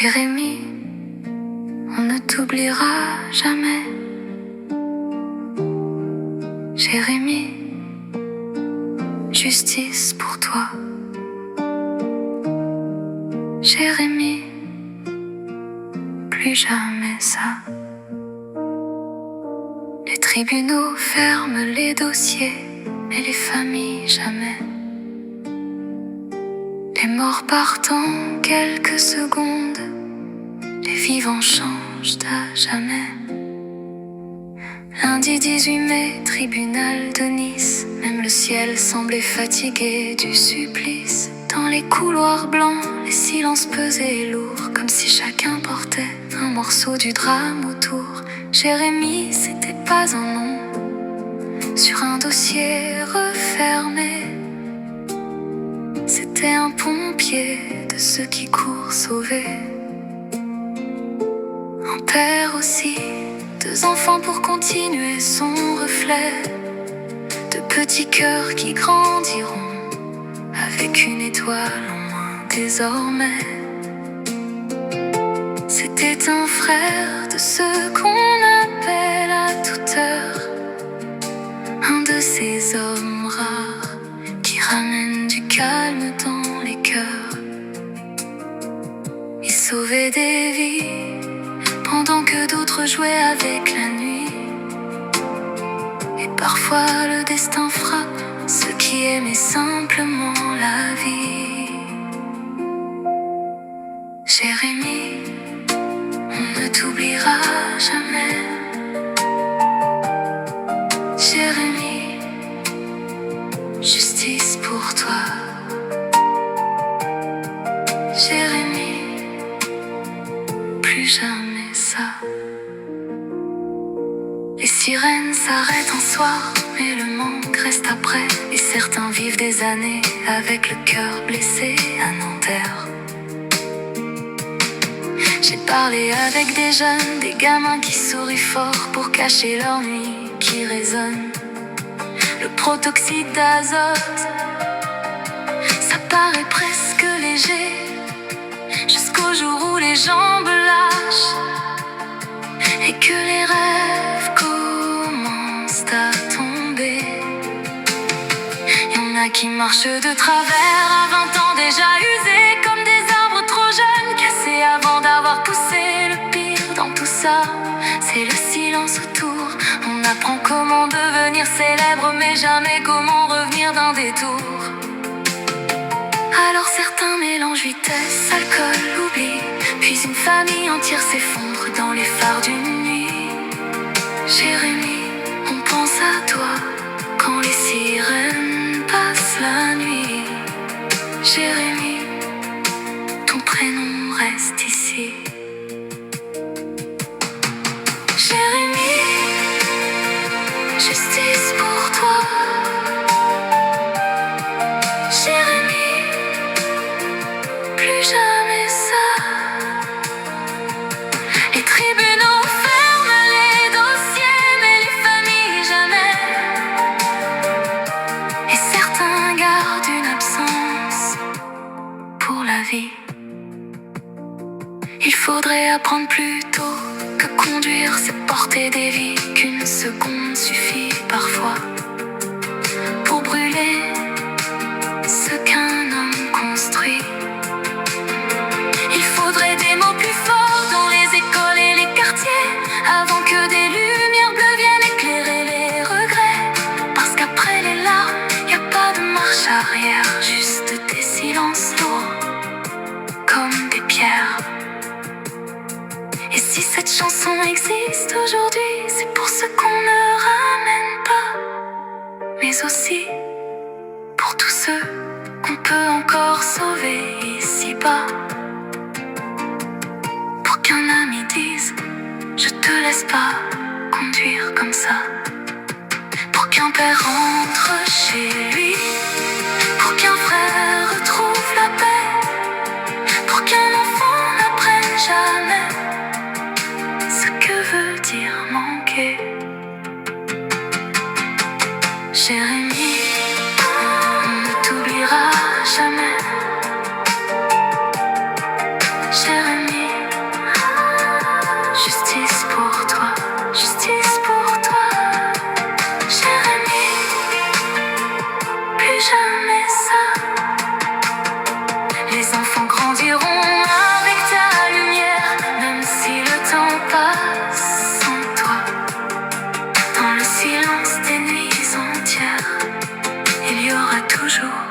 Jérémie, on ne t'oubliera jamais. Jérémie, justice pour toi. Jérémie, plus jamais ça. Les tribunaux ferment les dossiers, mais les familles jamais. Les morts partent en quelques secondes, les vivants changent à jamais. Lundi 18 mai, tribunal de Nice, même le ciel semblait fatigué du supplice. Dans les couloirs blancs, les silences pesaient et lourds, comme si chacun portait un morceau du drame autour. Jérémie, c'était pas un nom sur un dossier refermé. C'était un pompier de ceux qui courent sauver. Un père aussi, 2 enfants pour continuer son reflet. De petits cœurs qui grandiront avec une étoile en moins désormais. C'était un frère de ceux qu'on appelle à toute heure, un de ces hommes rares qui ramènent du calme dans les cœurs. Il sauvait des vies pendant que d'autres jouaient avec la nuit. Et parfois le destin frappe ceux qui aimaient simplement la vie. Jérémie, on ne t'oubliera jamais. Jérémie, justice pour toi. Jérémie, plus jamais ça. Les sirènes s'arrêtent un soir, mais le manque reste après. Et certains vivent des années avec le cœur blessé à Nanterre. J'ai parlé avec des jeunes, des gamins qui sourient fort pour cacher leur nuit qui résonne. Le protoxyde d'azote, ça paraît presque léger, jusqu'au jour où les jambes lâchent et que les rêves commencent à tomber. Y'en a qui marchent de travers à 20 ans déjà usés, comme des arbres trop jeunes, cassés avant d'avoir poussé. Le pire dans tout ça, c'est le silence autour. On apprend comment devenir célèbre, mais jamais comment revenir d'un détour. Alors certains mélangent vitesse, alcool, oubli, puis une famille entière s'effondre dans les phares d'une nuit. Jérémie, on pense à toi quand les sirènes passent la nuit. Jérémie, ton prénom reste ici. Jérémie, justice pour toi. Jérémie, plus jamais ça. Les tribunaux ferment les dossiers, mais les familles jamais. Et certains gardent une absence pour la vie. Il faudrait apprendre plus tôt que conduire, c'est porter des vies, qu'une seconde suffit parfois pour brûler ce qu'un homme construit. Il faudrait des mots plus forts dans les écoles et les quartiers, avant que des lumières bleues viennent éclairer les regrets. Parce qu'après les larmes, y a pas de marche arrière, juste des silences lourds comme des pierres. Et si cette chanson existe aujourd'hui, c'est pour ceux qu'on ne ramène pas, mais aussi pour tous ceux qu'on peut encore sauver ici-bas. Pour qu'un ami dise, je te laisse pas conduire comme ça. Pour qu'un père rentre chez lui, pour qu'un frère retrouve la paix, pour qu'un enfant n'apprenne jamais ce que veut dire manquer. Jérémie, on ne t'oubliera jamais. Jérémie, silence des nuits entières, il y aura toujours